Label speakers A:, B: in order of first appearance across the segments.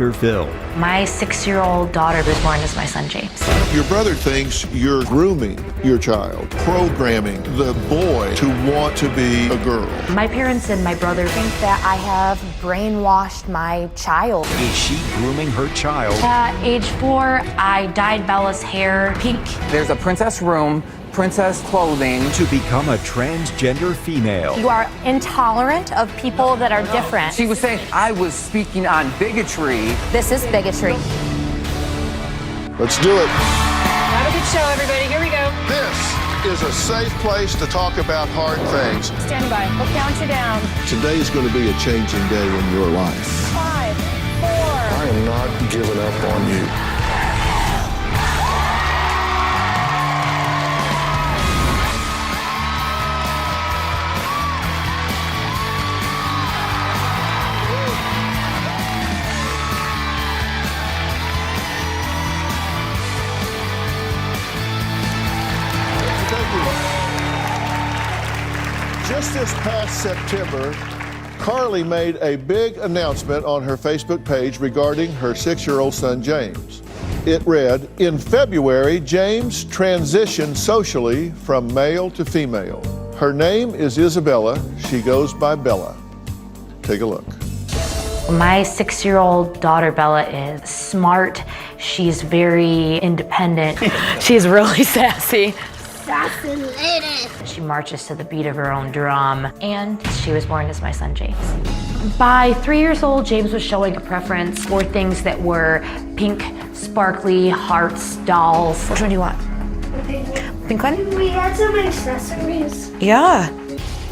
A: Phil.
B: My 6-year-old daughter was born as my son, James.
C: Your brother thinks you're grooming your child, programming the boy to want to be a girl.
B: My parents and my brother think that I have brainwashed my child.
A: Is she grooming her child?
B: At age 4, I dyed Bella's hair pink.
D: There's a princess room, princess clothing.
A: To become a transgender female.
B: You are intolerant of people that are different.
D: She was saying I was speaking on bigotry.
B: This is bigotry.
C: Let's do it.
E: Have a good show, everybody. Here we go.
C: This is a safe place to talk about hard things.
E: Stand by. We'll count you down.
C: Today's going to be a changing day in your life.
E: 5, 4.
C: I am not giving up on you. Just this past September, Carly made a big announcement on her Facebook page regarding her 6-year-old son, James. It read, "In February, James transitioned socially from male to female. Her name is Isabella. She goes by Bella." Take a look.
B: My 6-year-old daughter, Bella, is smart. She's very independent. She's really sassy. She marches to the beat of her own drum, and she was born as my son, James. By 3 years old, James was showing a preference for things that were pink, sparkly, hearts, dolls. Which one do you want? Pink one?
F: We had some accessories.
B: Yeah.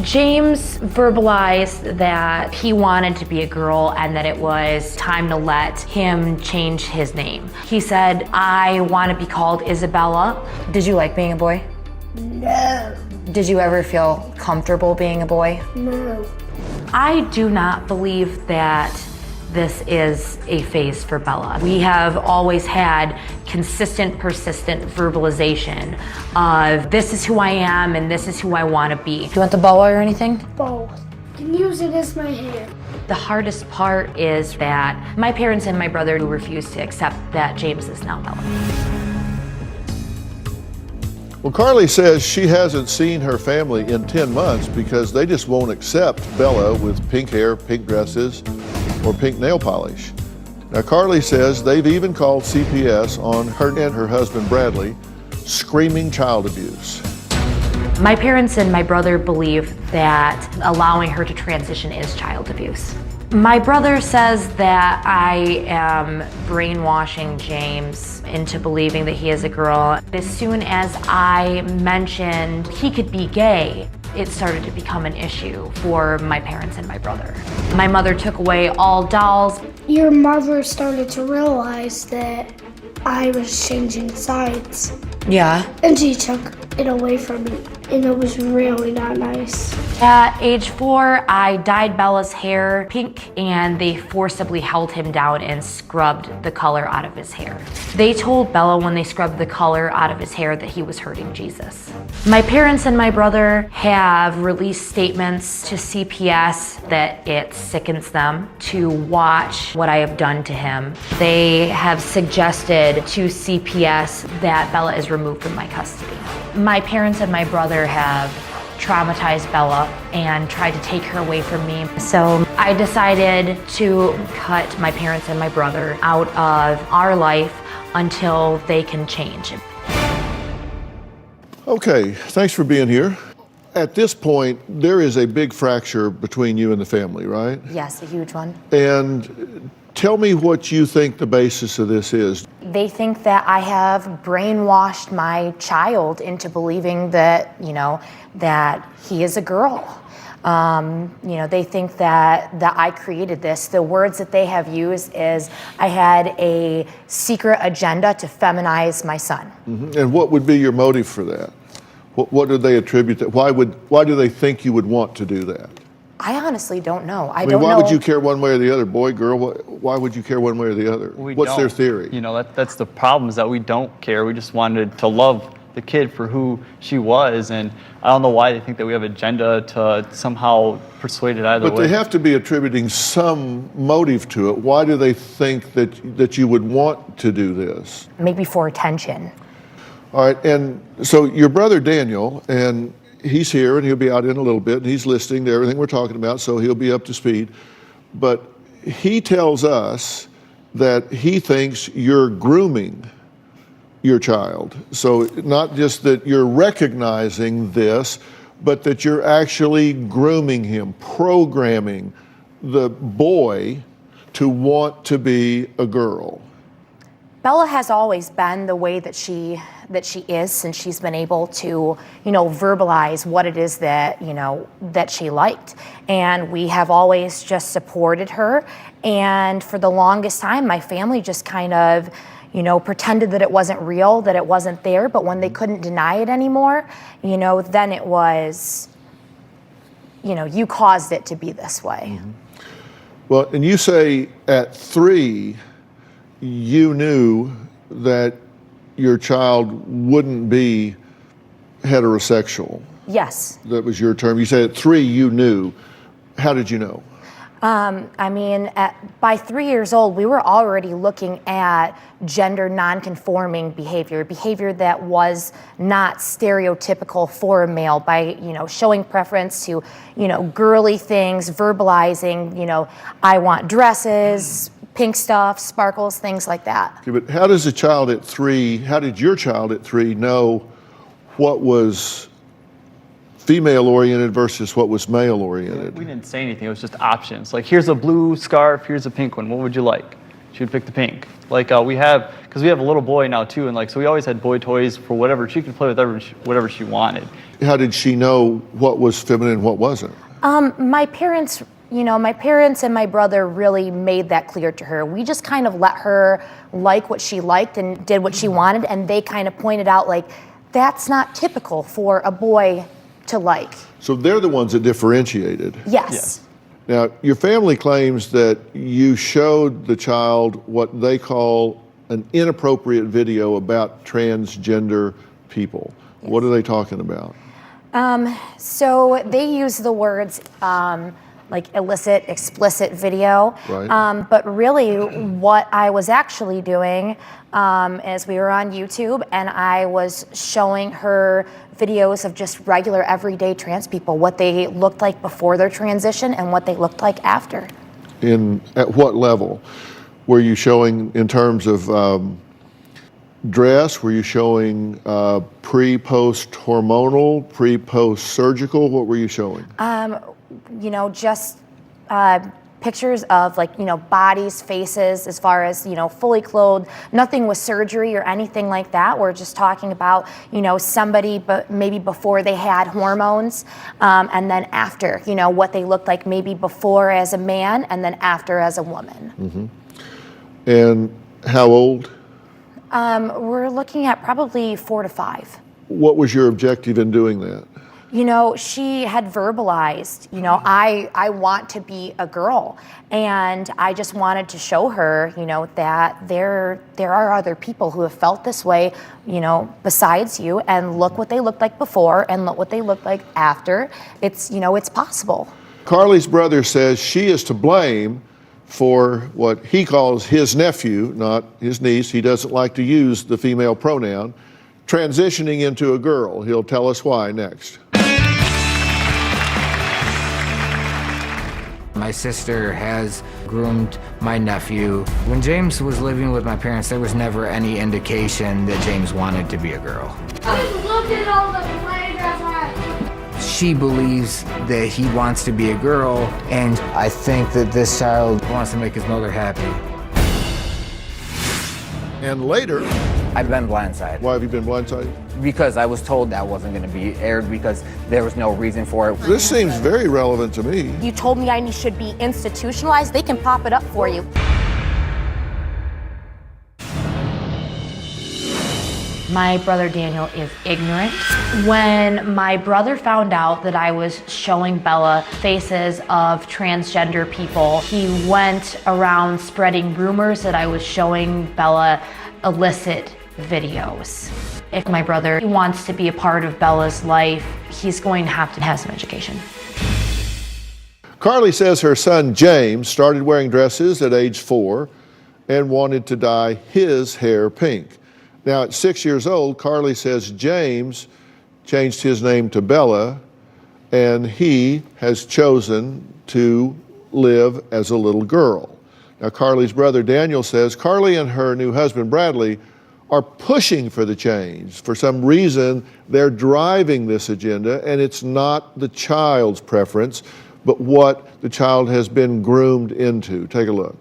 B: James verbalized that he wanted to be a girl and that it was time to let him change his name. He said, "I want to be called Isabella." Did you like being a boy?
F: No.
B: Did you ever feel comfortable being a boy?
F: No.
B: I do not believe that this is a phase for Bella. We have always had consistent, persistent verbalization of this is who I am and this is who I want to be. Do you want the boa or anything?
F: Both. Can use it as my hair.
B: The hardest part is that my parents and my brother refused to accept that James is now Bella.
C: Well, Carly says she hasn't seen her family in 10 months because they just won't accept Bella with pink hair, pink dresses, or pink nail polish. Now, Carly says they've even called CPS on her and her husband, Bradley, screaming child abuse.
B: My parents and my brother believe that allowing her to transition is child abuse. My brother says that I am brainwashing James into believing that he is a girl. As soon as I mentioned he could be gay, it started to become an issue for my parents and my brother. My mother took away all dolls.
F: Your mother started to realize that I was changing sides.
B: Yeah.
F: And she took it away from me. And it was really not nice.
B: At age 4, I dyed Bella's hair pink and they forcibly held him down and scrubbed the color out of his hair. They told Bella when they scrubbed the color out of his hair that he was hurting Jesus. My parents and my brother have released statements to CPS that it sickens them to watch what I have done to him. They have suggested to CPS that Bella is removed from my custody. My parents and my brother have traumatized Bella and tried to take her away from me. So I decided to cut my parents and my brother out of our life until they can change.
C: Okay, thanks for being here. At this point, there is a big fracture between you and the family, right?
B: Yes, a huge one.
C: And tell me what you think the basis of this is.
B: They think that I have brainwashed my child into believing that, that he is a girl. They think that I created this. The words that they have used is I had a secret agenda to feminize my son.
C: Mm-hmm. And what would be your motive for that? What do they attribute that? Why do they think you would want to do that?
B: I honestly don't know.
C: I mean, why would you care one way or the other, boy, girl? Why would you care one way or the other? What's their theory?
G: That's the problem, is that we don't care. We just wanted to love the kid for who she was, and I don't know why they think that we have an agenda to somehow persuade it either way.
C: But they have to be attributing some motive to it. Why do they think that you would want to do this?
B: Maybe for attention.
C: All right, and so your brother Daniel, and he's here, and he'll be out in a little bit, and he's listening to everything we're talking about, so he'll be up to speed. But he tells us that he thinks you're grooming your child. So not just that you're recognizing this, but that you're actually grooming him, programming the boy to want to be a girl.
B: Bella has always been the way that she is since she's been able to, verbalize what it is that, that she liked. And we have always just supported her. And for the longest time, my family just kind of, pretended that it wasn't real, that it wasn't there. But when they couldn't deny it anymore, then it was, you caused it to be this way.
C: Mm-hmm. Well, and you say at 3, you knew that your child wouldn't be heterosexual.
B: Yes.
C: That was your term. You said at 3 you knew. How did you know?
B: By 3 years old, we were already looking at gender non-conforming behavior that was not stereotypical for a male by, showing preference to, girly things, verbalizing, I want dresses, pink stuff, sparkles, things like that.
C: Okay, but how did your child at 3 know what was female-oriented versus what was male-oriented?
G: We didn't say anything. It was just options. Like, here's a blue scarf, here's a pink one. What would you like? She would pick the pink. Like, because we have a little boy now too, and so we always had boy toys for whatever. She could play with whatever she wanted.
C: How did she know what was feminine and what wasn't?
B: My parents and my brother really made that clear to her. We just kind of let her like what she liked and did what she wanted, and they kind of pointed out, like, that's not typical for a boy to like.
C: So they're the ones that differentiated.
B: Yes.
C: Now, your family claims that you showed the child what they call an inappropriate video about transgender people. Yes. What are they talking about?
B: So they use the words like illicit, explicit video.
C: Right.
B: But really what I was actually doing is we were on YouTube and I was showing her videos of just regular everyday trans people, what they looked like before their transition and what they looked like after.
C: At what level? Were you showing in terms of dress? Were you showing pre-post hormonal, pre-post surgical? What were you showing?
B: Just pictures of bodies, faces, as far as, fully clothed, nothing with surgery or anything like that. We're just talking about, somebody, but maybe before they had hormones, and then after, what they looked like maybe before as a man and then after as a woman.
C: Mm-hmm. And how old?
B: We're looking at probably 4 to 5.
C: What was your objective in doing that?
B: She had verbalized, I want to be a girl. And I just wanted to show her, that there are other people who have felt this way, besides you. And look what they looked like before and look what they looked like after. It's, it's possible.
C: Carly's brother says she is to blame for what he calls his nephew, not his niece. He doesn't like to use the female pronoun, transitioning into a girl. He'll tell us why next.
H: My sister has groomed my nephew. When James was living with my parents, there was never any indication that James wanted to be a girl.
F: Look at all the playgrounds.
H: She believes that he wants to be a girl, and I think that this child wants to make his mother happy.
C: And later,
D: I've been blindsided.
C: why have you been blindsided?
D: Because I was told that wasn't going to be aired because there was no reason for it.
C: This seems very relevant to me.
B: You told me I should be institutionalized. They can pop it up for you. My brother Daniel is ignorant. When my brother found out that I was showing Bella faces of transgender people, he went around spreading rumors that I was showing Bella illicit videos. If my brother wants to be a part of Bella's life, he's going to have some education.
C: Carly says her son James started wearing dresses at age 4 and wanted to dye his hair pink. Now at 6 years old, Carly says James changed his name to Bella, and he has chosen to live as a little girl. Now Carly's brother Daniel says Carly and her new husband Bradley are pushing for the change. For some reason, they're driving this agenda, and it's not the child's preference, but what the child has been groomed into. Take a look.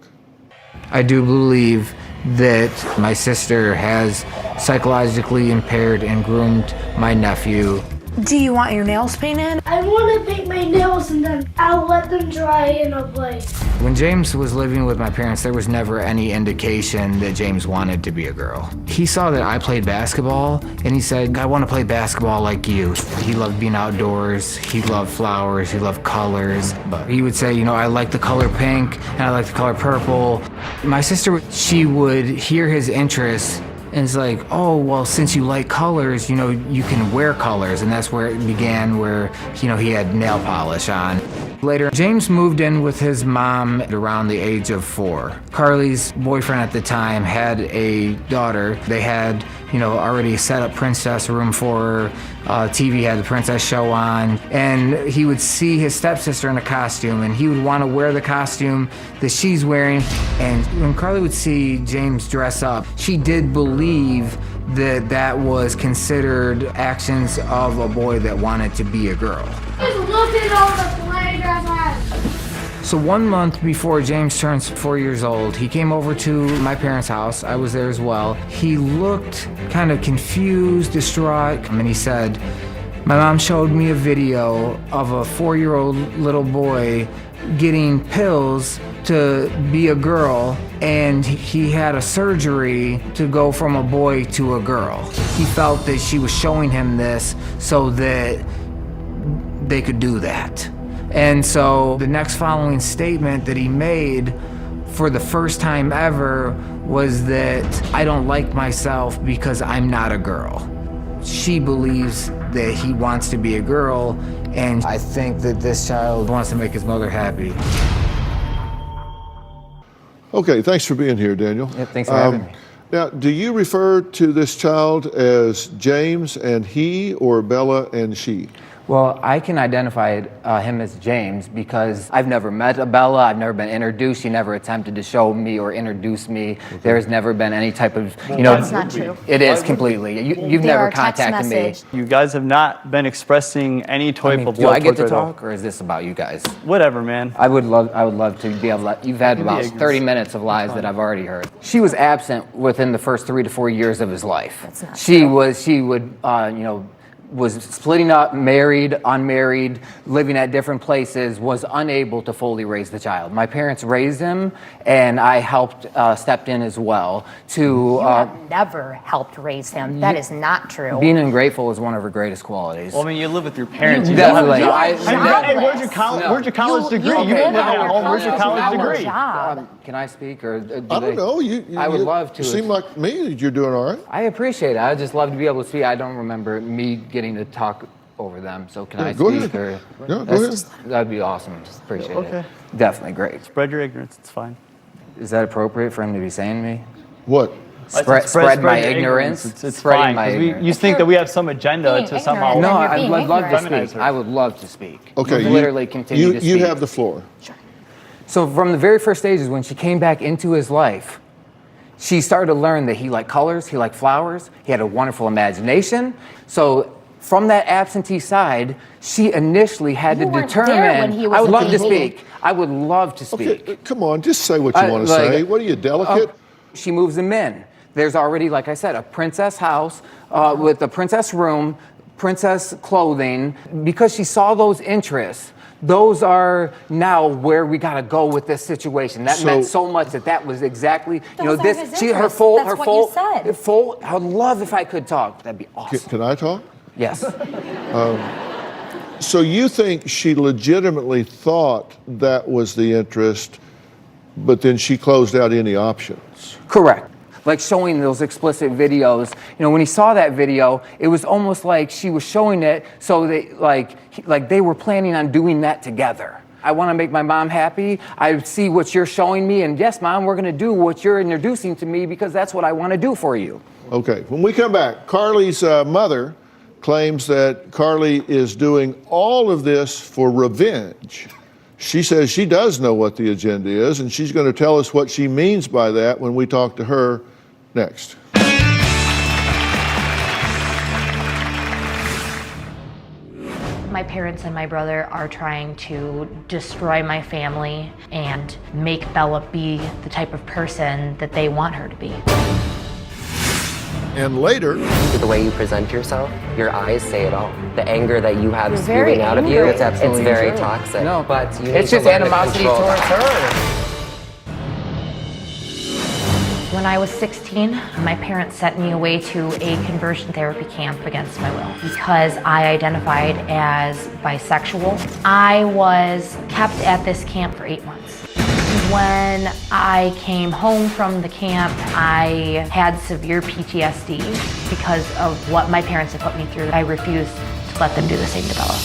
H: I do believe that my sister has psychologically impaired and groomed my nephew.
I: Do you want your nails painted?
F: I want to paint my nails and then I'll let them dry in a place.
H: When James was living with my parents, there was never any indication that James wanted to be a girl. He saw that I played basketball and he said, I want to play basketball like you. He loved being outdoors, he loved flowers, he loved colors. But he would say, you know, I like the color pink and I like the color purple. My sister, she would hear his interests and it's like, oh, well, since you like colors, you know, you can wear colors. And that's where it began, where, you know, he had nail polish on. Later, James moved in with his mom at around the age of 4. Carly's boyfriend at the time had a daughter. They had, you know, already set up princess room for her. TV had the princess show on. And he would see his stepsister in a costume, and he would want to wear the costume that she's wearing. And when Carly would see James dress up, she did believe that that was considered actions of a boy that wanted to be a girl.
F: Just look at all the playground.
H: So 1 month before James turns 4 years old, he came over to my parents' house. I was there as well. He looked kind of confused, distraught, and he said, my mom showed me a video of a 4-year-old little boy getting pills to be a girl, and he had a surgery to go from a boy to a girl. He felt that she was showing him this so that they could do that. And so the next following statement that he made for the first time ever was that I don't like myself because I'm not a girl. She believes that he wants to be a girl, and I think that this child wants to make his mother happy.
C: Okay, thanks for being here, Daniel.
D: Yeah, thanks for having me.
C: Now, do you refer to this child as James and he, or Bella and she?
D: Well, I can identify him as James because I've never met a Bella, I've never been introduced, she never attempted to show me or introduce me. Okay. There has never been any type of, you know.
I: That's not true.
D: It is completely. You've never contacted me.
G: You guys have not been expressing any type of love.
D: Do I get to
G: towards her at all.
D: talk, or is this about you guys?
G: Whatever, man.
D: I would love to be able to, you've had about 30 minutes of lies that I've already heard. She was absent within the first 3 to 4 years of his life.
I: That's not
D: true. She would, you know, was splitting up, married, unmarried, living at different places, was unable to fully raise the child. My parents raised him, and I stepped in as well to...
I: You have never helped raise him. That is not true.
D: Being ungrateful is one of her greatest qualities.
G: Well, I mean, you live with your parents.
D: Definitely.
G: Hey, where's your college degree? You didn't live at home. Where's your college degree?
D: Can I speak, or do
C: I don't know.
D: I would love to.
C: You seem like me. You're doing all right.
D: I appreciate it. I'd just love to be able to speak. I don't remember me getting to talk over them, so can I
C: go
D: speak?
C: ahead.
D: Or
C: Yeah, go ahead.
D: That'd be awesome. Appreciate
G: Okay.
D: it. Definitely great.
G: Spread your ignorance. It's fine.
D: Is that appropriate for him to be saying to me?
C: What?
D: Spread my
G: your
D: ignorance.
G: It's
D: Spreading
G: fine.
D: my
G: 'Cause
D: ignorance.
G: you think that we have some agenda
I: Being
G: to somehow.
I: ignorant.
D: No,
I: You're
D: I'd
I: being
D: love to
G: ignorant.
D: speak. I would love to speak.
C: Okay,
D: Literally continue to speak.
C: You have the floor.
D: So from the very first stages, when she came back into his life, she started to learn that he liked colors, he liked flowers, he had a wonderful imagination. So from that absentee side, she initially had
I: You
D: to
I: weren't
D: determine.
I: there when he was
D: I would
I: a
D: love to
I: baby.
D: speak. I would love to speak.
C: Okay, come on, just say what you want to say. What are you, delicate?
D: She moves him in. There's already, like I said, a princess house with a princess room, princess clothing. Because she saw those interests, those are now where we gotta go with this situation. That meant so much that was exactly, you know,
I: Those are
D: this.
I: his
D: She, her
I: interests.
D: full,
I: That's
D: her
I: what
D: full,
I: you said.
D: full. I would love if I could talk. That'd be awesome.
C: Can I talk?
D: Yes.
C: So you think she legitimately thought that was the interest, but then she closed out any options?
D: Correct. like showing those explicit videos. You know, when he saw that video, it was almost like she was showing it so they like they were planning on doing that together. I want to make my mom happy. I see what you're showing me, and yes, Mom, we're going to do what you're introducing to me because that's what I want to do for you.
C: Okay, when we come back, Carly's mother claims that Carly is doing all of this for revenge. She says she does know what the agenda is, and she's going to tell us what she means by that when we talk to her next.
B: My parents and my brother are trying to destroy my family and make Bella be the type of person that they want her to be.
C: And later,
J: The way you present yourself, your eyes say it all. The anger that you have
I: very
J: spewing out of you,
I: angry.
J: it's
D: absolutely
J: very
D: true.
J: toxic.
D: No,
J: but you need
D: it's
J: to
D: just
J: learn to
D: animosity
J: control
D: towards
J: that.
D: her.
B: When I was 16, my parents sent me away to a conversion therapy camp against my will because I identified as bisexual. I was kept at this camp for 8 months. When I came home from the camp, I had severe PTSD because of what my parents had put me through. I refused to let them do the same to Bella.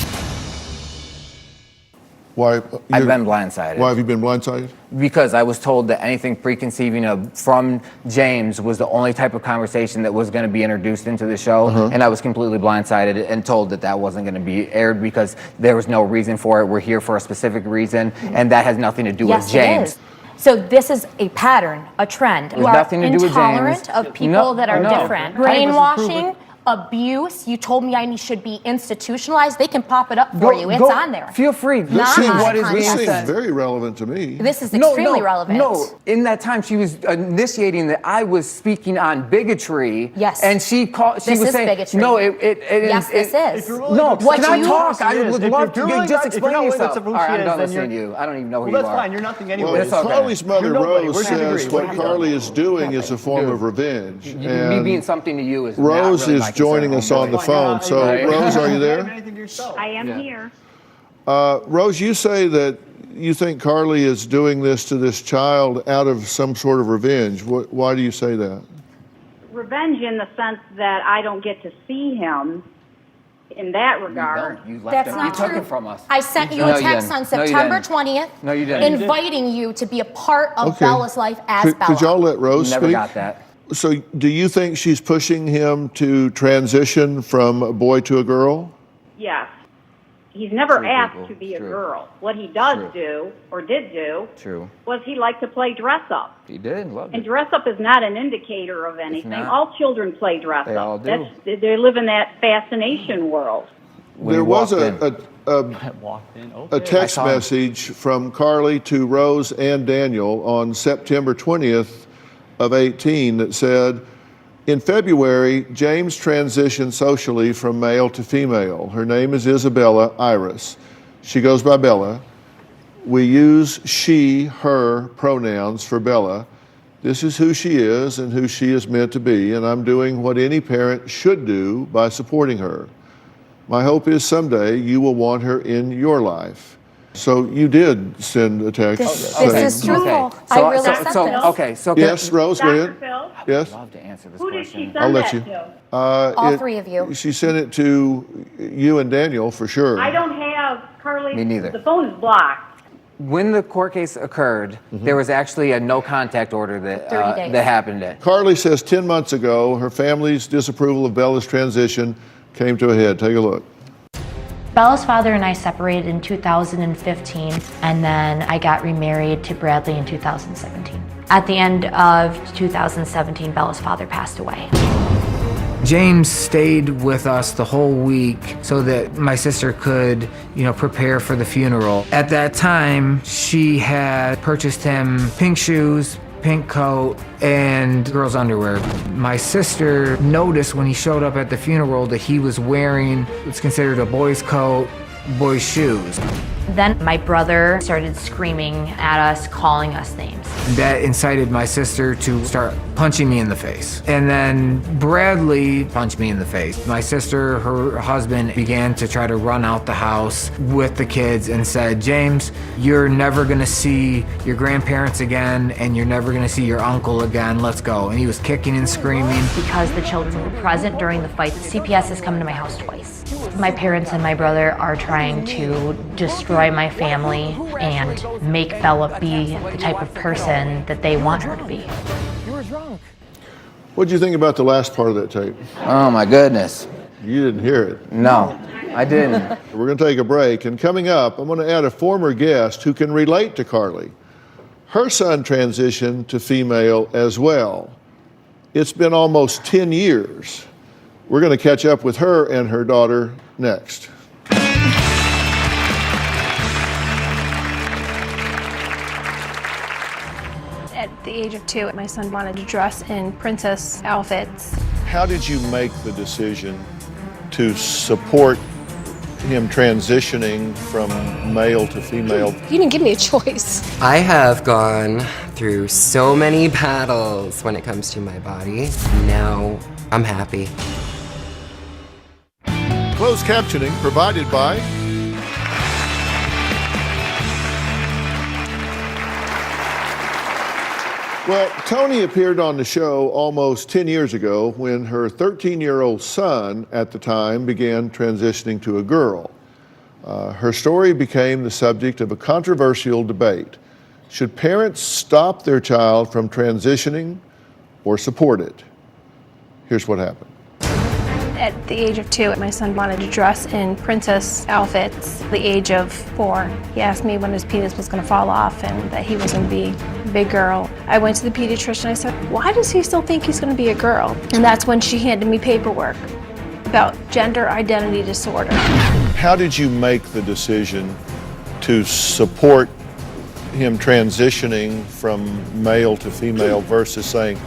C: why?
D: I've been blindsided.
C: Why have you been blindsided?
D: Because I was told that anything preconceiving of from James was the only type of conversation that was going to be introduced into the show, and I was completely blindsided and told that that wasn't going to be aired because there was no reason for it. We're here for a specific reason, and that has nothing to do with James.
I: It is. So this is a pattern, a trend. You
D: There's
I: are
D: nothing to do with
I: intolerant
D: James.
I: of people
D: No,
I: that are
D: no.
I: different. Brainwashing, abuse. You told me I should be institutionalized. They can pop it up for you. It's on there.
D: Feel free.
I: Not
D: See
I: on
D: what is
I: content.
D: being
C: This
D: said.
C: seems very relevant to me.
I: This is extremely relevant.
D: No, in that time she was initiating that I was speaking on bigotry.
I: Yes.
D: And she called. She
I: This
D: was
I: is
D: saying,
I: bigotry.
D: No,
I: Yes, this is.
D: No,
I: What
D: can I
I: you-
D: talk? I
G: Yes,
D: would
G: if
D: love
G: you're
D: to
G: doing
D: just
G: that, if you're
D: explain
G: not
D: yourself.
G: willing to
D: All right, I'm
G: is,
D: done
G: then
D: listening to you. I don't even know who
G: Well,
D: you
G: that's
D: are.
G: fine. You're nothing anyway.
C: Well,
D: It's okay.
C: Carly's mother,
G: You're nobody.
C: Rose,
G: We're gonna
C: says
G: agree.
C: what
G: We're
C: Carly is doing is a form of revenge.
D: Me
C: And
D: being something to you is not
C: Rose
D: really
C: is
D: my
C: joining
D: concern.
C: us on the phone. So,
D: Right.
C: Rose, are you there?
K: I am here.
C: Rose, you say that you think Carly is doing this to this child out of some sort of revenge. Why do you say that?
K: Revenge in the sense that I don't get to see him in that regard.
D: You left
I: That's
D: him.
I: not
D: You took
I: true.
D: it from us.
I: I sent you
D: No,
I: a
D: you
I: text
D: didn't.
I: on
D: No, you
I: September
D: didn't.
I: 20th
D: No, you didn't.
I: inviting you to be a part of
C: Okay.
I: Bella's life as Bella.
C: Could y'all let Rose
D: Never
C: speak?
D: got that.
C: So, do you think she's pushing him to transition from a boy to a girl?
K: Yes. He's never
D: True,
K: asked
D: people.
K: to be a
D: True.
K: girl. What he does
D: True.
K: do, or did do,
D: True.
K: was he liked to play dress up.
D: He did. Loved
K: And
D: it.
K: dress up is not an indicator of anything.
D: not.
K: All children play dress
D: They
K: up.
D: all do.
K: They live in that fascination world.
D: When
C: There
D: he
C: was
D: walked in.
G: Walked in.
C: a
G: Okay.
C: text
D: I saw him.
C: message from Carly to Rose and Daniel on September 20th of 18 that said, in February, James transitioned socially from male to female. Her name is Isabella Iris. She goes by Bella. We use she, her pronouns for Bella. This is who she is and who she is meant to be, and I'm doing what any parent should do by supporting her. My hope is someday you will want her in your life. So you did send a text.
I: This
C: saying-
I: is truthful.
D: Okay.
I: I really sent this.
D: Okay. So
C: Yes, Rose, go
K: Dr.
C: ahead.
K: Phil,
C: Yes.
D: I'd love to answer this
K: who did
D: question.
K: she
C: I'll
K: send
C: let
K: that
C: you.
K: to?
I: All three of you.
C: She sent it to you and Daniel for sure.
K: I don't have Carly.
D: Me neither.
K: The phone is blocked.
D: When the court case occurred, there was actually a no contact order that
I: 30 days.
D: that happened.
C: Carly says 10 months ago, her family's disapproval of Bella's transition came to a head. Take a look.
B: Bella's father and I separated in 2015, and then I got remarried to Bradley in 2017. At the end of 2017, Bella's father passed away.
H: James stayed with us the whole week so that my sister could, prepare for the funeral. At that time, she had purchased him pink shoes, pink coat, and girls' underwear. My sister noticed when he showed up at the funeral that he was wearing what's considered a boy's coat, boy's shoes.
B: Then my brother started screaming at us, calling us names.
H: That incited my sister to start punching me in the face. And then Bradley punched me in the face. My sister, her husband, began to try to run out the house with the kids and said, James, you're never gonna see your grandparents again, and you're never gonna see your uncle again, let's go. And he was kicking and screaming.
B: Because the children were present during the fight, CPS has come to my house twice. My parents and my brother are trying to destroy my family and make Bella be the type of person that they want her to be.
H: You were drunk.
C: What did you think about the last part of that tape?
D: Oh my goodness.
C: You didn't hear it.
D: No, I didn't.
C: We're going to take a break, and coming up, I'm going to add a former guest who can relate to Carly. Her son transitioned to female as well. It's been almost 10 years. We're going to catch up with her and her daughter next.
E: At the age of 2, my son wanted to dress in princess outfits.
C: How did you make the decision to support him transitioning from male to female?
I: You didn't give me a choice.
J: I have gone through so many battles when it comes to my body. Now I'm happy.
C: Closed captioning provided by Well, Tony appeared on the show almost 10 years ago when her 13-year-old son at the time began transitioning to a girl. Her story became the subject of a controversial debate. Should parents stop their child from transitioning or support it? Here's what happened.
E: At the age of 2, my son wanted to dress in princess outfits. At the age of 4, he asked me when his penis was going to fall off and that he was going to be a big girl. I went to the pediatrician. I said, why does he still think he's going to be a girl? And that's when she handed me paperwork about gender identity disorder.
C: How did you make the decision to support him transitioning from male to female versus saying,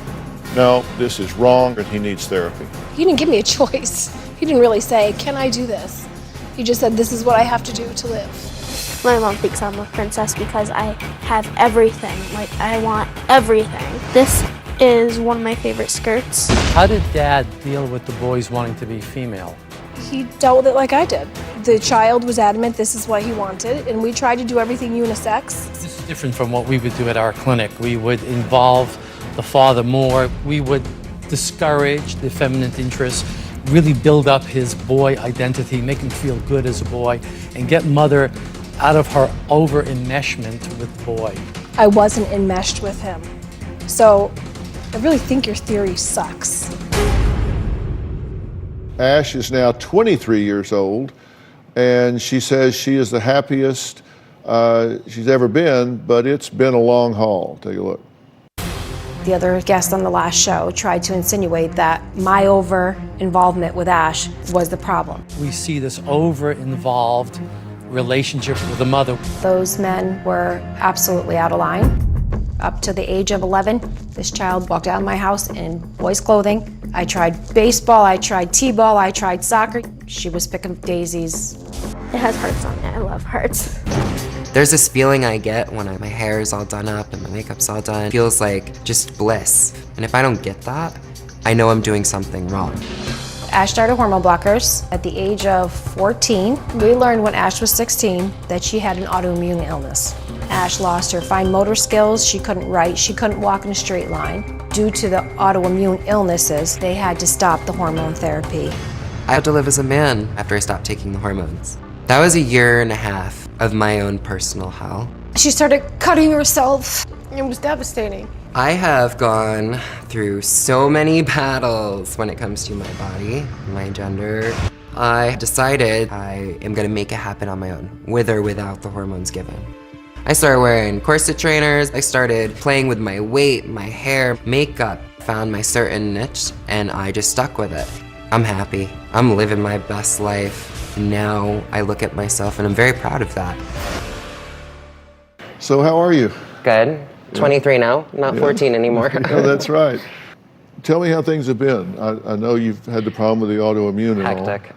C: no, this is wrong and he needs therapy?
I: He didn't give me a choice. He didn't really say, can I do this? He just said, this is what I have to do to live.
F: My mom thinks I'm a princess because I have everything. Like, I want everything. This is one of my favorite skirts.
L: How did Dad deal with the boys wanting to be female?
I: He dealt with it like I did. The child was adamant this is what he wanted, and we tried to do everything unisex.
L: This is different from what we would do at our clinic. We would involve the father more. We would discourage the feminine interest, really build up his boy identity, make him feel good as a boy, and get mother out of her over-enmeshment with boy.
I: I wasn't enmeshed with him. So I really think your theory sucks.
C: Ash is now 23 years old, and she says she is the happiest she's ever been, but it's been a long haul. Take a look.
I: The other guest on the last show tried to insinuate that my over-involvement with Ash was the problem.
L: We see this over-involved relationship with the mother.
I: Those men were absolutely out of line. Up to the age of 11, this child walked out of my house in boys' clothing. I tried baseball, I tried t-ball, I tried soccer. She was picking daisies.
F: It has hearts on it. I love hearts.
J: There's this feeling I get when my hair is all done up and my makeup's all done. It feels like just bliss. And if I don't get that, I know I'm doing something wrong.
I: Ash started hormone blockers at the age of 14. We learned when Ash was 16 that she had an autoimmune illness. Ash lost her fine motor skills. She couldn't write. She couldn't walk in a straight line. Due to the autoimmune illnesses, they had to stop the hormone therapy.
J: I had to live as a man after I stopped taking the hormones. That was a year and a half of my own personal hell.
I: She started cutting herself. It was devastating.
J: I have gone through so many battles when it comes to my body, my gender. I decided I am gonna make it happen on my own, with or without the hormones given. I started wearing corset trainers. I started playing with my weight, my hair, makeup, found my certain niche, and I just stuck with it. I'm happy. I'm living my best life. Now I look at myself and I'm very proud of that.
C: So how are you?
J: Good. 23 now, not 14 anymore.
C: No, that's right. Tell me how things have been. I know you've had the problem with the autoimmune and all.
J: Hectic.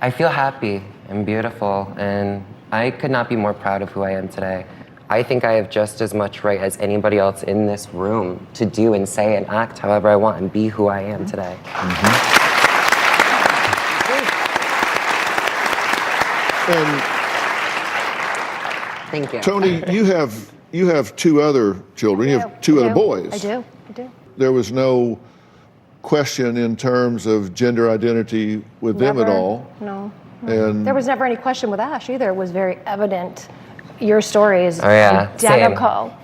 J: I feel happy and beautiful, and I could not be more proud of who I am today. I think I have just as much right as anybody else in this room to do and say and act however I want and be who I am today.
C: And
J: thank you.
C: Tony, you have two other children. You have two other boys.
I: I do.
C: There was no question in terms of gender identity with them at all.
I: No.
C: And
I: There was never any question with Ash either. It was very evident. Your story is
J: yeah,
I: identical.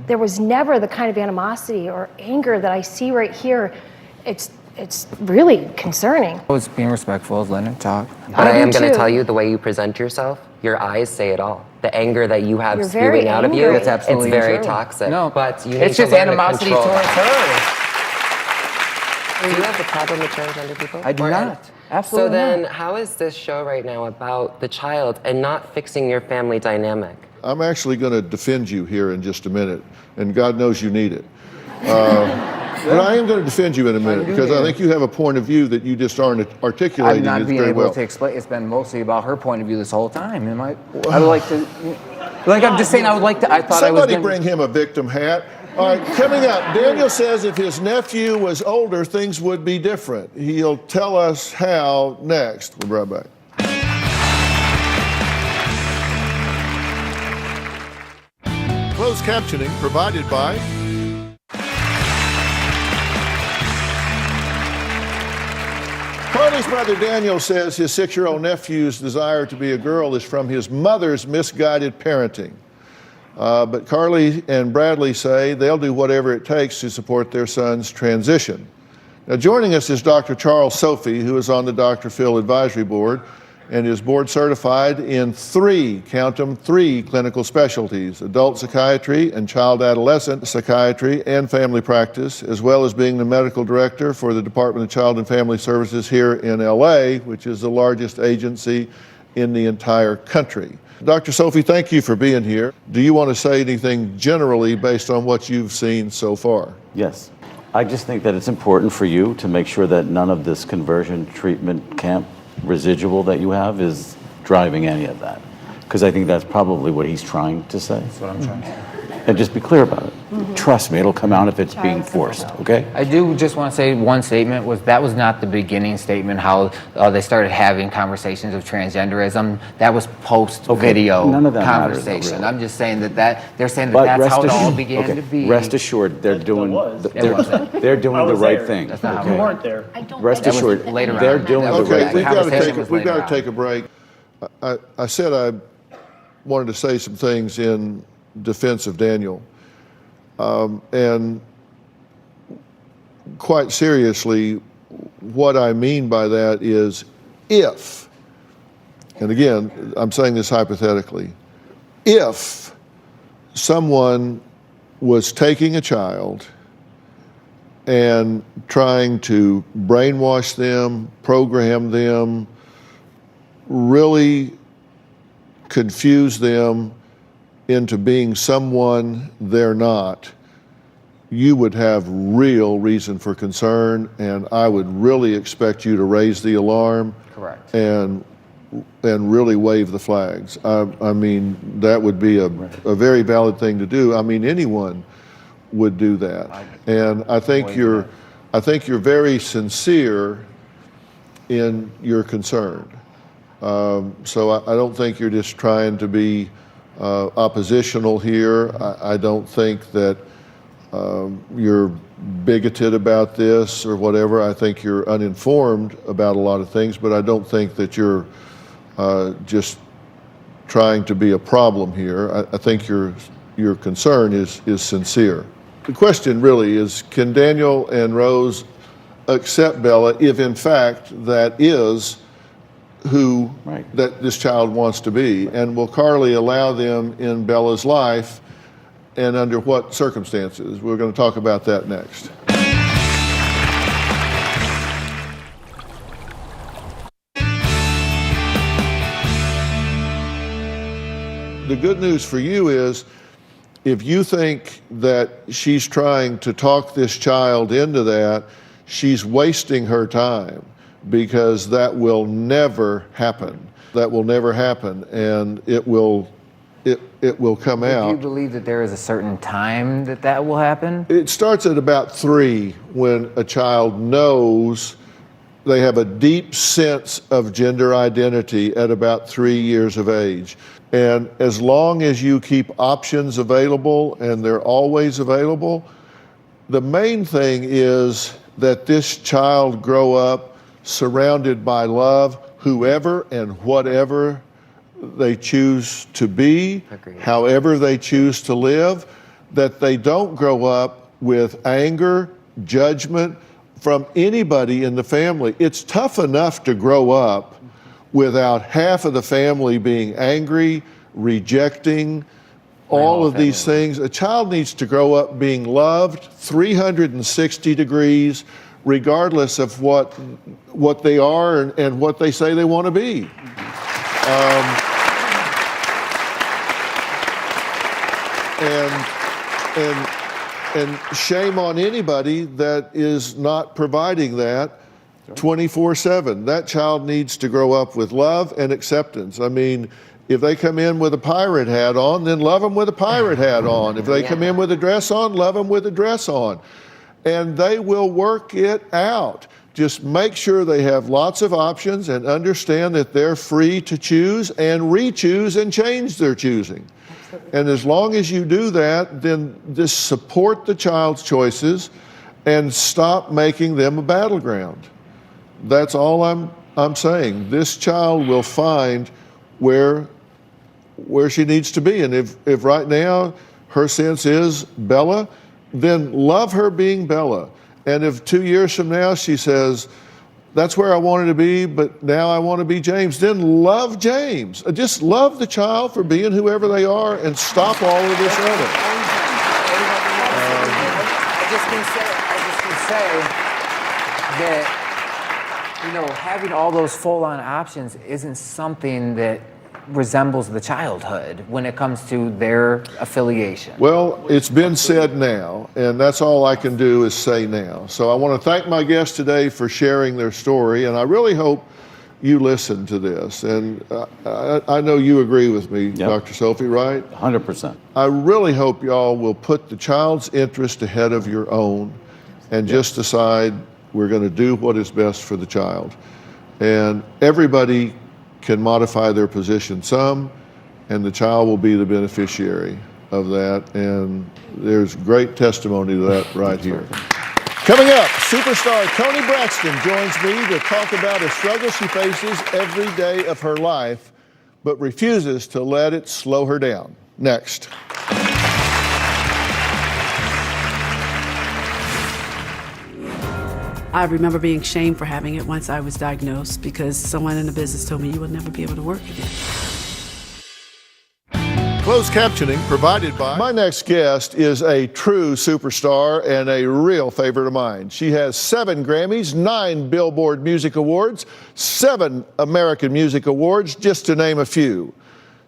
I: There was never the kind of animosity or anger that I see right here. It's really concerning.
H: I was being respectful, I was letting her talk.
J: But I am
I: do
J: going to
I: too.
J: tell you, the way you present yourself, your eyes say it all. The anger that you have
I: You're very
J: spewing out of you,
I: angry.
H: That's absolutely
J: it's very
H: true.
J: toxic.
H: No,
J: but you need
H: it's
J: to
H: just
J: learn to
H: animosity
J: control
H: towards
J: that.
H: her.
J: Do you have a problem with transgender people?
H: I do
J: Or-
H: not. Absolutely
J: So then,
H: not.
J: how is this show right now about the child and not fixing your family dynamic?
C: I'm actually going to defend you here in just a minute, and God knows you need it. But I am going to defend you in a minute because I think you have a point of view that you just aren't articulating
H: I'm not
C: it
H: being
C: very
H: able
C: well.
H: to explain. It's been mostly about her point of view this whole time. And I would like to, like I'm just saying, I would like to. I thought
C: Somebody
H: I was.
C: bring him a victim hat. All right, coming up, Daniel says if his nephew was older, things would be different. He'll tell us how next. We'll be right back. Closed captioning provided by Carly's brother Daniel says his 6-year-old nephew's desire to be a girl is from his mother's misguided parenting. But Carly and Bradley say they'll do whatever it takes to support their son's transition. Now, joining us is Dr. Charles Sophie, who is on the Dr. Phil Advisory Board and is board certified in 3 clinical specialties: adult psychiatry and child-adolescent psychiatry and family practice, as well as being the medical director for the Department of Child and Family Services here in LA, which is the largest agency in the entire country. Dr. Sophie, thank you for being here. Do you want to say anything generally based on what you've seen so far?
M: Yes. I just think that it's important for you to make sure that none of this conversion treatment camp residual that you have is driving any of that. Because I think that's probably what he's trying to say.
H: That's what I'm trying to say.
M: And just be clear about it. Trust me, it'll come out if it's being forced, okay?
H: I do just want to say one statement was that was not the beginning statement, how they started having conversations of transgenderism. That was post-video
M: None of that matters,
H: conversation.
M: though, really.
H: I'm just saying that they're saying
M: But
H: that's how it all
M: assured-
H: began
M: okay,
H: to be.
M: Rest assured, they're doing they're doing
G: I
M: the
G: was
M: right
G: there.
M: thing.
H: That's not how
M: okay?
H: it
G: weren't there.
M: Rest
H: That was
M: assured,
H: later
M: they're
H: on.
M: doing
H: That
M: the
H: was-
M: right
C: Okay,
H: that
C: we've got to
H: conversation was
C: we've
H: later
C: got to take a break. I said I wanted to say some things in defense of Daniel. And quite seriously, what I mean by that is if, and again, I'm saying this hypothetically, if someone was taking a child and trying to brainwash them, program them, really confuse them into being someone they're not, you would have real reason for concern, and I would really expect you to raise the alarm.
H: Correct.
C: And really wave the flags. I mean, that would be a very valid thing to do. I mean, anyone would do that. And I think you're very sincere in your concern. So I don't think you're just trying to be oppositional here. I don't think that you're bigoted about this or whatever. I think you're uninformed about a lot of things, but I don't think that you're just trying to be a problem here. I think your concern is sincere. The question really is, can Daniel and Rose accept Bella if in fact that is who that this child wants to be? And will Carly allow them in Bella's life, and under what circumstances? We're going to talk about that next. The good news for you is, if you think that she's trying to talk this child into that, she's wasting her time, because that will never happen. That will never happen, and it will come out.
H: Do you believe that there is a certain time that will happen?
C: It starts at about 3 when a child knows they have a deep sense of gender identity at about 3 years of age. And as long as you keep options available, and they're always available, the main thing is that this child grow up surrounded by love, whoever and whatever they choose to be, however they choose to live, that they don't grow up with anger, judgment from anybody in the family. It's tough enough to grow up without half of the family being angry, rejecting, all of these things. A child needs to grow up being loved 360 degrees, regardless of what they are and what they say they want to be. And shame on anybody that is not providing that 24/7. That child needs to grow up with love and acceptance. I mean, if they come in with a pirate hat on, then love them with a pirate hat on. If they come in with a dress on, love them with a dress on. And they will work it out. Just make sure they have lots of options and understand that they're free to choose and re-choose and change their choosing. And as long as you do that, then just support the child's choices and stop making them a battleground. That's all I'm saying. This child will find where she needs to be. And if right now her sense is Bella, then love her being Bella. And if 2 years from now she says, that's where I wanted to be, but now I want to be James, then love James. Just love the child for being whoever they are and stop all of this other.
H: I just can say that, you know, having all those full-on options isn't something that resembles the childhood when it comes to their affiliation.
C: Well, it's been said now, and that's all I can do is say now. So I want to thank my guests today for sharing their story, and I really hope you listen to this. And I know you agree with me, Dr. Sophie, right?
M: 100%.
C: I really hope y'all will put the child's interest ahead of your own and just decide we're going to do what is best for the child. And everybody can modify their position some, and the child will be the beneficiary of that. And there's great testimony to that right here. Coming up, superstar Toni Braxton joins me to talk about a struggle she faces every day of her life, but refuses to let it slow her down. Next.
N: I remember being shamed for having it once I was diagnosed because someone in the business told me you will never be able to work again.
C: Closed captioning provided by... My next guest is a true superstar and a real favorite of mine. She has 7 Grammys, 9 Billboard Music Awards, 7 American Music Awards, just to name a few.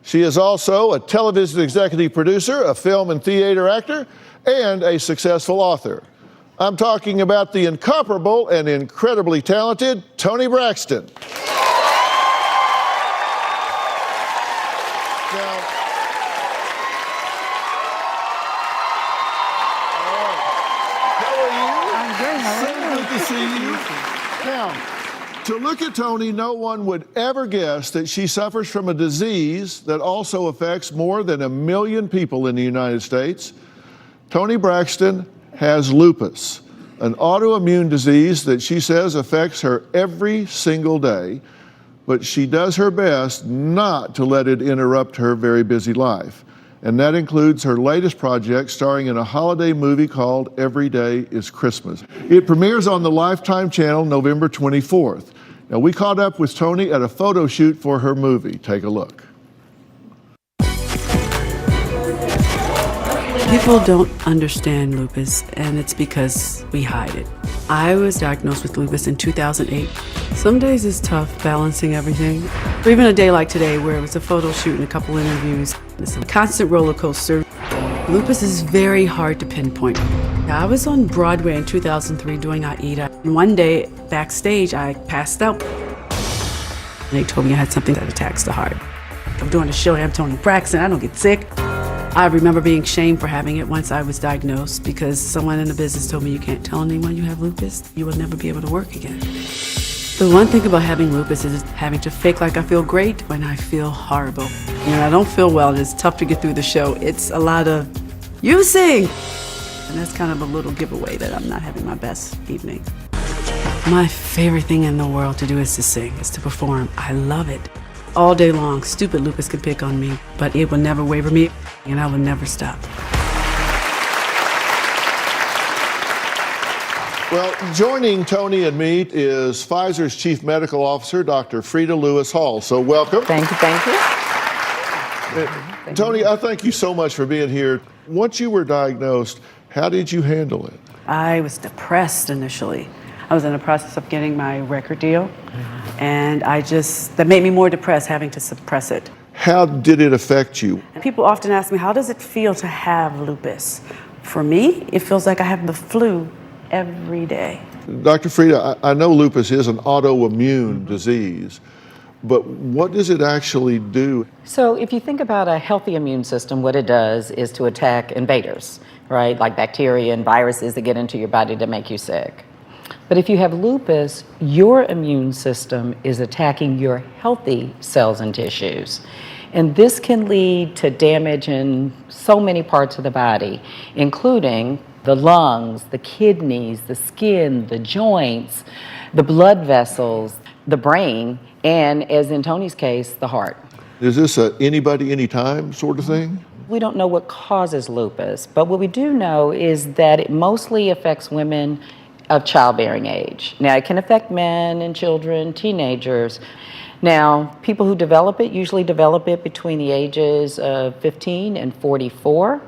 C: She is also a television executive producer, a film and theater actor, and a successful author. I'm talking about the incomparable and incredibly talented Toni Braxton. To look at Toni, no one would ever guess that she suffers from a disease that also affects more than 1 million people in the United States. Toni Braxton has lupus, an autoimmune disease that she says affects her every single day, but she does her best not to let it interrupt her very busy life. And that includes her latest project starring in a holiday movie called Every Day is Christmas. It premieres on the Lifetime channel November 24th. Now, we caught up with Toni at a photo shoot for her movie. Take a look.
N: People don't understand lupus, and it's because we hide it. I was diagnosed with lupus in 2008. Some days it's tough balancing everything. Or even a day like today where it was a photo shoot and a couple interviews. It's a constant roller coaster. Lupus is very hard to pinpoint. I was on Broadway in 2003 doing Aida. And one day backstage I passed out. They told me I had something that attacks the heart. I'm doing a show, I'm Tony Braxton, I don't get sick. I remember being shamed for having it once I was diagnosed because someone in the business told me you can't tell anyone you have lupus, you will never be able to work again. The one thing about having lupus is having to fake like I feel great when I feel horrible. You know, I don't feel well and it's tough to get through the show. It's a lot of, you sing! And that's kind of a little giveaway that I'm not having my best evening. My favorite thing in the world to do is to sing, is to perform. I love it. All day long, stupid lupus can pick on me, but it will never waver me, and I will never stop.
C: Well, joining Tony and me is Pfizer's Chief Medical Officer, Dr. Frida Lewis Hall. So welcome.
O: Thank you, thank you.
C: Tony, I thank you so much for being here. Once you were diagnosed, how did you handle it?
N: I was depressed initially. I was in the process of getting my record deal, and that made me more depressed having to suppress it.
C: How did it affect you?
N: People often ask me, how does it feel to have lupus? For me, it feels like I have the flu every day.
C: Dr. Frida, I know lupus is an autoimmune disease, but what does it actually do?
O: So if you think about a healthy immune system, what it does is to attack invaders, right? Like bacteria and viruses that get into your body to make you sick. But if you have lupus, your immune system is attacking your healthy cells and tissues. And this can lead to damage in so many parts of the body, including the lungs, the kidneys, the skin, the joints, the blood vessels, the brain, and as in Tony's case, the heart.
C: Is this a anybody, anytime sort of thing?
O: We don't know what causes lupus, but what we do know is that it mostly affects women of childbearing age. Now, it can affect men and children, teenagers. Now, people who develop it usually develop it between the ages of 15 and 44.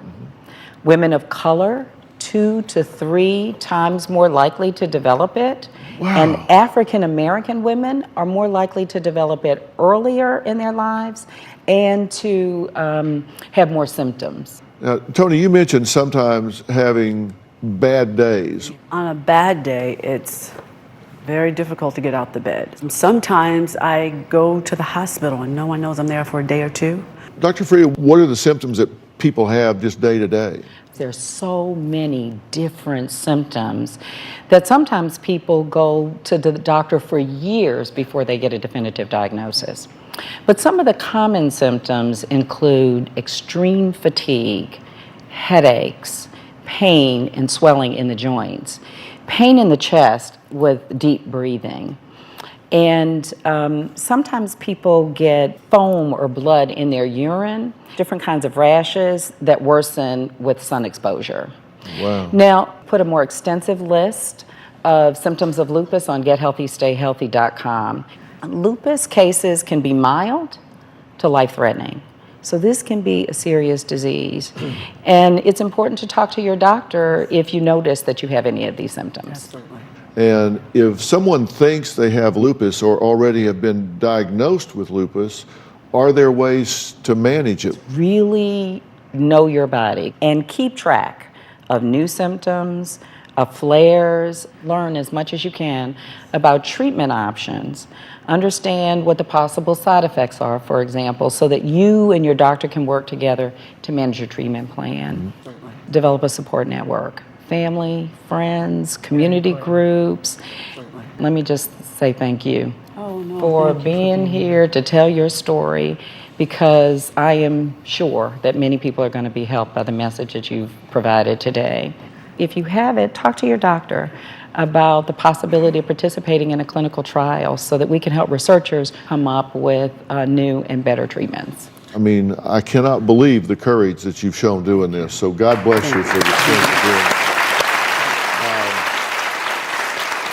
O: Women of color, 2 to 3 times more likely to develop it.
C: Wow.
O: And African American women are more likely to develop it earlier in their lives and to have more symptoms.
C: Now, Tony, you mentioned sometimes having bad days.
N: On a bad day, it's very difficult to get out the bed. Sometimes I go to the hospital and no one knows I'm there for a day or two.
C: Dr. Frida, what are the symptoms that people have just day to day?
O: There's so many different symptoms that sometimes people go to the doctor for years before they get a definitive diagnosis. But some of the common symptoms include extreme fatigue, headaches, pain and swelling in the joints, pain in the chest with deep breathing. And sometimes people get foam or blood in their urine, different kinds of rashes that worsen with sun exposure.
C: Wow.
O: Now, put a more extensive list of symptoms of lupus on gethealthystayhealthy.com. Lupus cases can be mild to life-threatening. So this can be a serious disease. And it's important to talk to your doctor if you notice that you have any of these symptoms.
N: Absolutely.
C: And if someone thinks they have lupus or already have been diagnosed with lupus, are there ways to manage it?
O: Really know your body and keep track of new symptoms, of flares. Learn as much as you can about treatment options. Understand what the possible side effects are, for example, so that you and your doctor can work together to manage your treatment plan. Develop a support network. Family, friends, community groups. Let me just say thank you for being here to tell your story, because I am sure that many people are going to be helped by the message that you've provided today. If you have it, talk to your doctor about the possibility of participating in a clinical trial so that we can help researchers come up with new and better treatments.
C: I mean, I cannot believe the courage that you've shown doing this, so God bless you for the thing you're doing.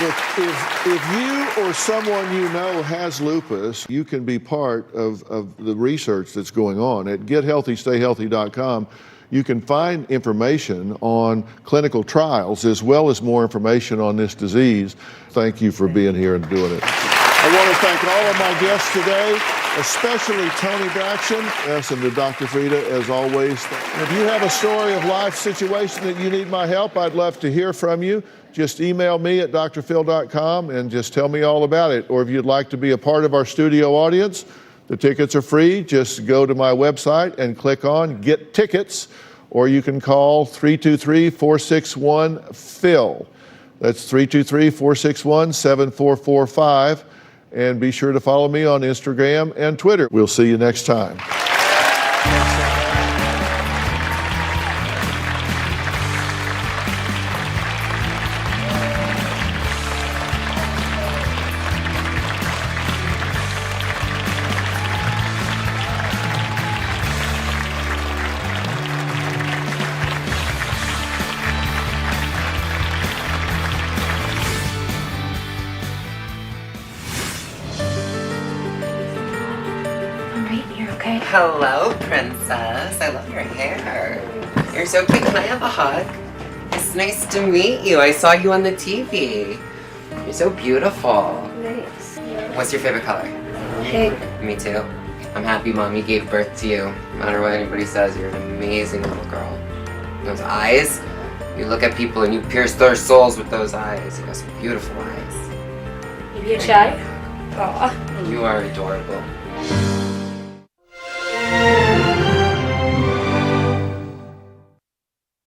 C: If you or someone you know has lupus, you can be part of the research that's going on. At gethealthystayhealthy.com, you can find information on clinical trials as well as more information on this disease. Thank you for being here and doing it. I want to thank all of my guests today. especially Tony Braxton. Yes, and to Dr. Frida, as always. If you have a story of life situation that you need my help, I'd love to hear from you. Just email me at drphil.com and just tell me all about it. Or if you'd like to be a part of our studio audience, the tickets are free. Just go to my website and click on Get Tickets, or you can call 323-461-PHIL. That's 323-461-7445. And be sure to follow me on Instagram and Twitter. We'll see you next time.
J: Hello, princess. I love your hair. You're so cute. Can I have a hug? It's nice to meet you. I saw you on the TV. You're so beautiful.
E: Thanks.
J: What's your favorite color?
E: Pink.
J: Me too. I'm happy Mommy gave birth to you. No matter what anybody says, you're an amazing little girl. Those eyes, you look at people and you pierce their souls with those eyes. You got some beautiful eyes.
E: You shy? Aw.
J: You are adorable.